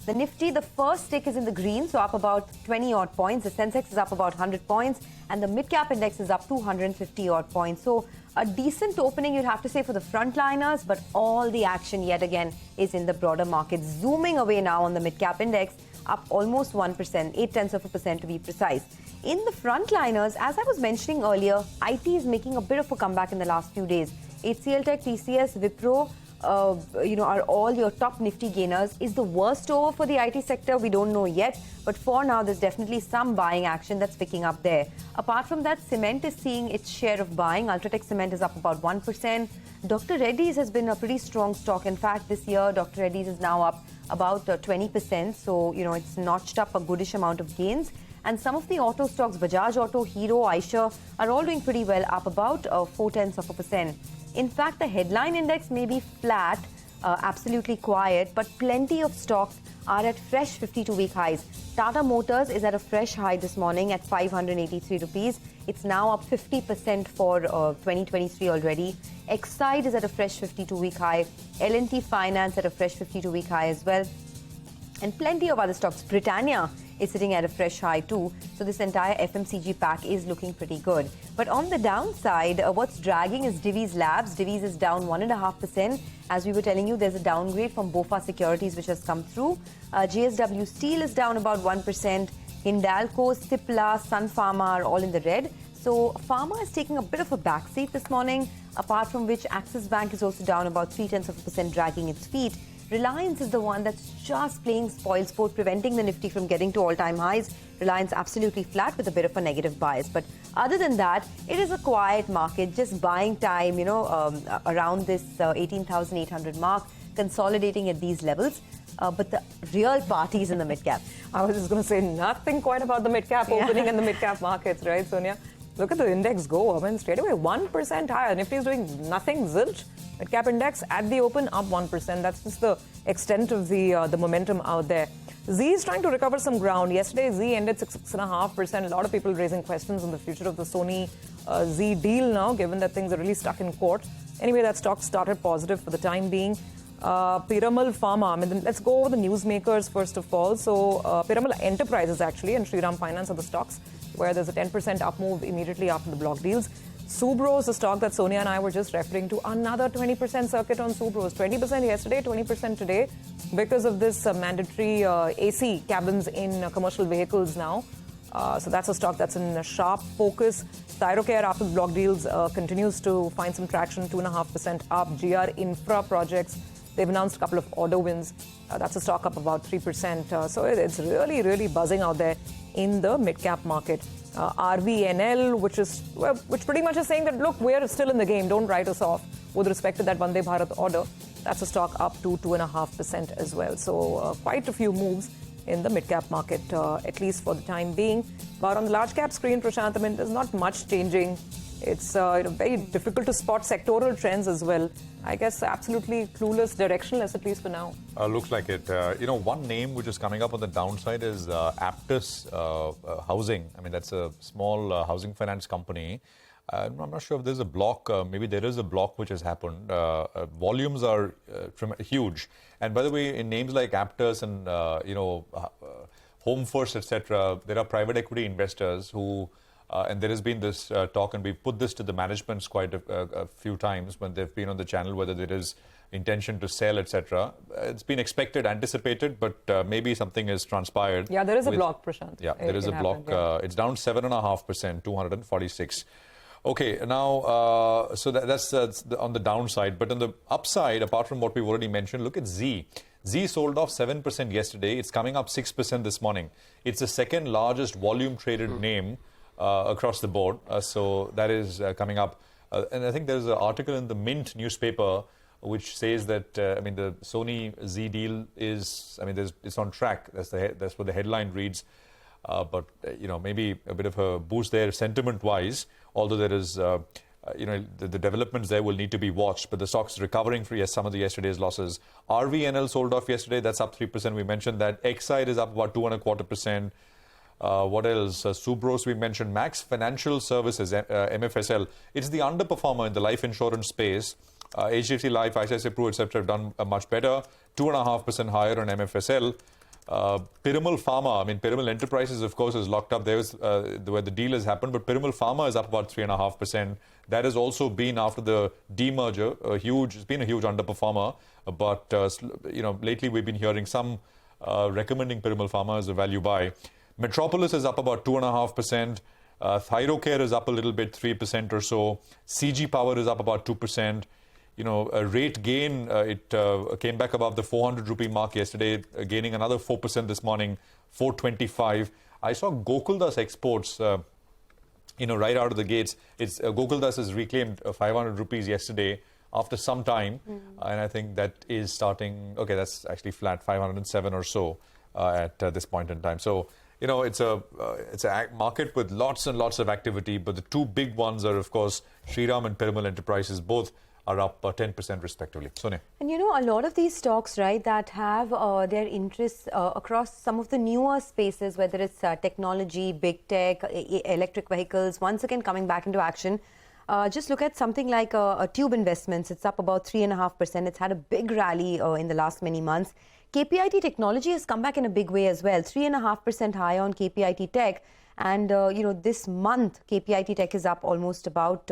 The Nifty, the first tick is in the green, so up about 20 odd points. The Sensex is up about 100 points, and the mid-cap index is up 250 odd points. So a decent opening, you'd have to say, for the frontliners, but all the action yet again is in the broader market. Zooming away now on the mid-cap index, up almost 1%, 0.8% to be precise. In the frontliners, as I was mentioning earlier, IT is making a bit of a comeback in the last few days. HCL Tech, TCS, Wipro, are all your top Nifty gainers. Is the worst over for the IT sector? We don't know yet. But for now, there's definitely some buying action that's picking up there. Apart from that, cement is seeing its share of buying. Ultratech Cement is up about 1%. Dr. Reddy's has been a pretty strong stock. In fact, this year, Dr. Reddy's is now up about 20%. So, it's notched up a goodish amount of gains. And some of the auto stocks, Bajaj Auto, Hero, Eicher, are all doing pretty well, up about 0.4%. In fact, the headline index may be flat, absolutely quiet, but plenty of stocks are at fresh 52-week highs. Tata Motors is at a fresh high this morning at 583 rupees. It's now up 50% for 2023 already. Exide is at a fresh 52-week high. L&T Finance at a fresh 52-week high as well. And plenty of other stocks. Britannia is sitting at a fresh high too. So this entire FMCG pack is looking pretty good. But on the downside, what's dragging is Divi's Labs. Divi's is down 1.5%. As we were telling you, there's a downgrade from BofA Securities which has come through. JSW Steel is down about 1%. Hindalco, Cipla, Sun Pharma are all in the red. So Pharma is taking a bit of a backseat this morning, apart from which Axis Bank is also down about 0.3%, dragging its feet. Reliance is the one that's just playing spoilsport, preventing the Nifty from getting to all-time highs. Reliance absolutely flat with a bit of a negative bias. But other than that, it is a quiet market, just buying time, around this 18,800 mark, consolidating at these levels. But the real party is in the mid-cap. I was just going to say nothing quite about the mid-cap opening and the mid-cap markets, right, Sonia? Look at the index go. I mean, straight away, 1% higher. Nifty is doing nothing, zilch. Mid-cap index at the open up 1%. That's just the extent of the momentum out there. Z is trying to recover some ground. Yesterday, Z ended 6.5%. A lot of people raising questions on the future of the Sony Z deal now, given that things are really stuck in court. Anyway, that stock started positive for the time being. Piramal Pharma. I mean, let's go over the newsmakers first of all. So, Piramal Enterprises actually and Shriram Finance are the stocks where there's a 10% up move immediately after the block deals. Subros, a stock that Sonia and I were just referring to, another 20% circuit on Subros. 20% yesterday, 20% today, because of this mandatory AC cabins in commercial vehicles now. So that's a stock that's in a sharp focus. Thyrocare, after the block deals, continues to find some traction, 2.5% up. GR Infra Projects, they've announced a couple of order wins. That's a stock up about 3%. So it's really, really buzzing out there in the mid-cap market. RVNL, which pretty much is saying that, look, we're still in the game. Don't write us off with respect to that Vande Bharat order. That's a stock up to 2.5% as well. So quite a few moves in the mid-cap market, at least for the time being. But on the large-cap screen, Prashant, I mean, there's not much changing. It's very difficult to spot sectoral trends as well. I guess absolutely clueless, directionless, at least for now. Looks like it. One name which is coming up on the downside is Aptus Housing. I mean, that's a small housing finance company. I'm not sure if there's a block. Maybe there is a block which has happened. Volumes are huge. And by the way, in names like Aptus and, Home First, etc., there are private equity investors who... and there has been this talk, and we've put this to the managements quite a few times when they've been on the channel, whether there is intention to sell, etc. It's been expected, anticipated, but maybe something has transpired. Yeah, there is a block, Prashant. Yeah, there is a block. Yeah. It's down 7.5%, 246. Okay, now, so that's on the downside. But on the upside, apart from what we've already mentioned, look at Z. Z sold off 7% yesterday. It's coming up 6% this morning. It's the second largest volume traded name across the board. So that is coming up. And I think there's an article in the Mint newspaper which says that, the Sony Z deal is, it's on track. That's what the headline reads. But maybe a bit of a boost there sentiment-wise, although there is, the developments there will need to be watched. But the stock's recovering for some of the yesterday's losses. RVNL sold off yesterday. That's up 3%. We mentioned that. Exide is up about 2.25%. What else? Subros, we mentioned. Max Financial Services, MFSL. It's the underperformer in the life insurance space. HDFC Life, ICICI Pru, etc. have done much better. 2.5% higher on MFSL. Piramal Pharma, I mean, Piramal Enterprises, of course, is locked up. There was where the deal has happened, but Piramal Pharma is up about 3.5%. That has also been after the demerger, it's been a huge underperformer. But lately we've been hearing some recommending Piramal Pharma as a value buy. Metropolis is up about 2.5%. Thyrocare is up a little bit, 3% or so. CG Power is up about 2%. A rate gain, it came back above the 400 rupee mark yesterday, gaining another 4% this morning, 425. I saw Gokuldas Exports, right out of the gates. Gokuldas has reclaimed 500 rupees yesterday after some time, and I think that is starting. Okay, that's actually flat, 507 or so at this point in time. So it's a market with lots and lots of activity, but the two big ones are, of course, Shriram and Piramal Enterprises. Both are up 10% respectively. Sonia. And a lot of these stocks, right, that have their interests across some of the newer spaces, whether it's technology, big tech, electric vehicles, once again coming back into action. Just look at something like Tube Investments. It's up about 3.5%. It's had a big rally in the last many months. KPIT Technology has come back in a big way as well. 3.5% higher on KPIT Tech. And, this month, KPIT Tech is up almost about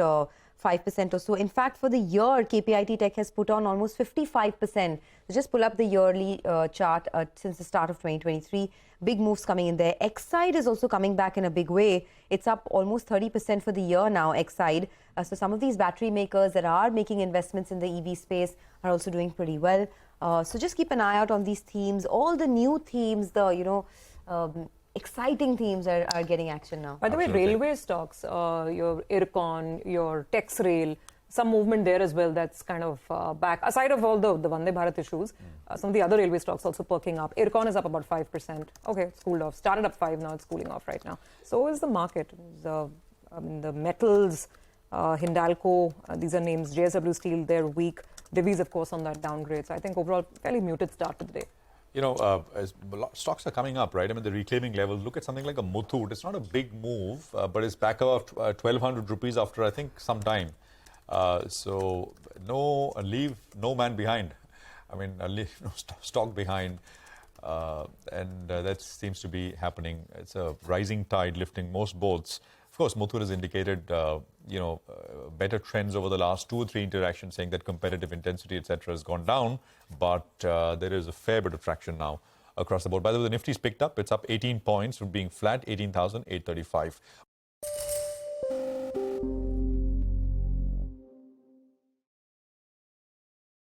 5% or so. In fact, for the year, KPIT Tech has put on almost 55%. So just pull up the yearly chart since the start of 2023. Big moves coming in there. Exide is also coming back in a big way. It's up almost 30% for the year now, Exide. So some of these battery makers that are making investments in the EV space are also doing pretty well. So just keep an eye out on these themes. All the new themes, exciting themes are getting action now. By the way, railway stocks, your Ircon, your Texrail, some movement there as well that's kind of back. Aside of all the Vande Bharat issues, some of the other railway stocks also perking up. Ircon is up about 5%. Okay, it's cooled off. Started up 5, now it's cooling off right now. So is the market. The metals, Hindalco, these are names. JSW Steel, they're weak. Divi's, of course, on that downgrade. So I think overall, fairly muted start to the day. As stocks are coming up, right? I mean, the reclaiming levels. Look at something like a Muthoot. It's not a big move, but it's back above 1,200 rupees after, I think, some time. So leave no man behind. I mean, leave no stock behind. And that seems to be happening. It's a rising tide lifting most boats. Of course, Muthoot has indicated, better trends over the last 2 or 3 interactions, saying that competitive intensity, etc., has gone down. But there is a fair bit of traction now across the board. By the way, the Nifty's picked up. It's up 18 points from being flat, 18,835.